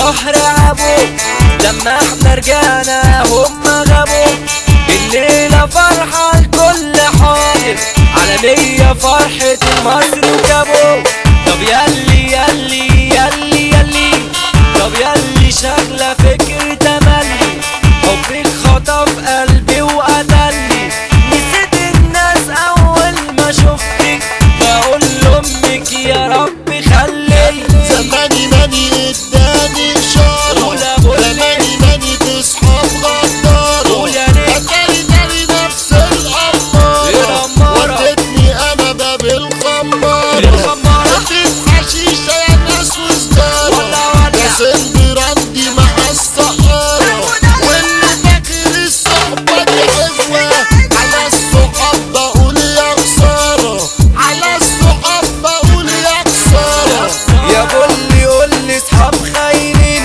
البحر عبوا، لما احنا رجعنا هم غابوا. الليلة فرحة الكل حاضر، عالمية فرحة المصري وجابوا. طب ياللي ياللي ياللي ياللي، طب ياللي شغلة فكر تملي، حبك خطف قلبي وقتلني. نسيت الناس أول ما شفتك، بقول لأمك يا رب خلي زماني ماني اداني اشاره، زماني ماني تصحى بغداره، اتاري تاني نفس القماره، ودتني انا باب الخماره، اديت حشيشه يا ناس وسجاره، لازم براندي مع السحاره، واللي فاكر الصحبه دي حلوه، على الصحاب بقول يا خساره، على الصحاب بقول يا خساره. يا بولي قولي صحاب خاينين،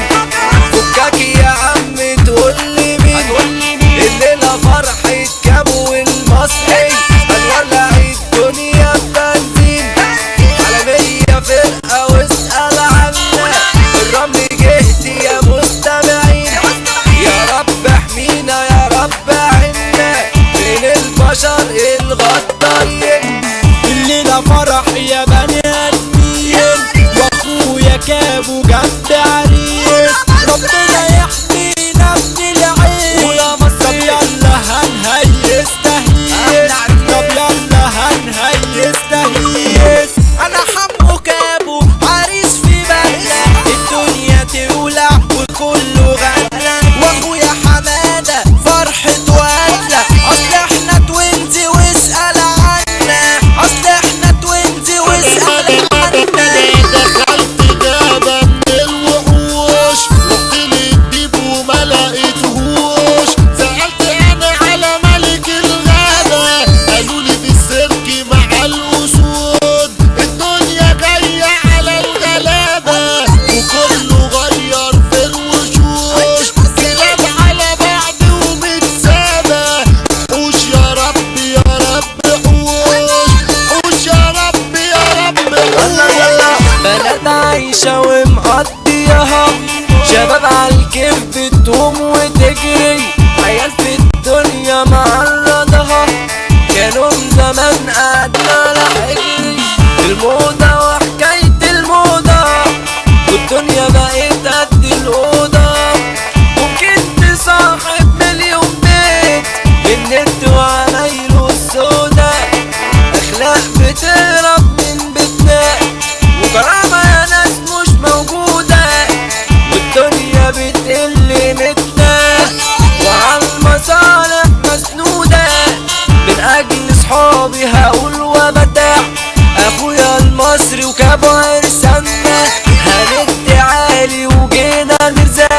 فكك يا عم تقولي مين. الليلة فرحة كابو المصري، هنولع الدنيا ببنزين، عالمية فرقة واسأل عنا، الرمل جهتي يا مستمعين. يا رب احمينا يا رب عنا من البشر الغدارين. الليلة فرح يا بني ادمين، واخويا كابو جنب عريس، ربنا يحمينا من العين. طب يلا هنهيس تهيس، طب يلا هنهيس تهيس. انا حمو كابو عريس في بلة، الدنيا تولع وكله غنى، واخويا حمادة فرحة وقلة، اصل احنا توينزي واسأل عنا، اصل احنا توينزي واسأل عنا. دخلت جابة من الوحوش، رحت للديب وما لقيتهوش، سألت انا على ملك الغابة، قالولي في السيرك مع الاسود، الدنيا جاية على الغلابة، وكله غير في الوشوش، كلاب على بعض ومتسابة. حوش يا رب يا رب حوش، حوش يا رب يا رب حوش. بلد عايشة ومقضيها، شباب عالكيف بتقوم وتجري، عيال في الدنيا معرضها، كانوا من زمان قعدنا على حجري. الموضة وحكاية الموضة، والدنيا بقت قد الأوضة، ممكن تصاحب مليون بيت، النت وعمايله السودا، أخلاق بتهرب من بيتنا، وكرامة يا ناس مش موجودة، والدنيا بتقل قيمتنا، وعالمصالح مسنودة. من أجل صحابي هقول وبتاع، أخويا المصري وكابو عرسنا، هندي عالي وجينا نرزع،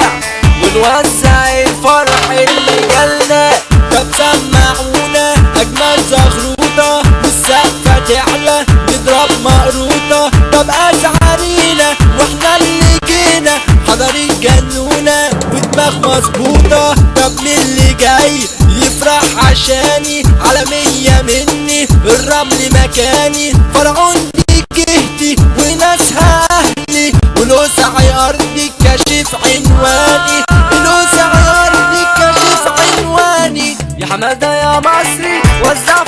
ونوزع الفرح اللي جالنا. طب سمعونا اجمل زغروطة، والسقفة تعلى نضرب مقروطة. طب ازعرينا واحنا اللي جينا، حضري جنونا ودماغ مظبوطة. طب مين اللي جاي يفرح عشاني، عالمية مني الرمل مكاني، فرعون دي جهتي وناسها اهلي، ولوسع ارضي كشف عنواني، لوسع ارضي كشف عنواني. يا حمادة يا مصري وزع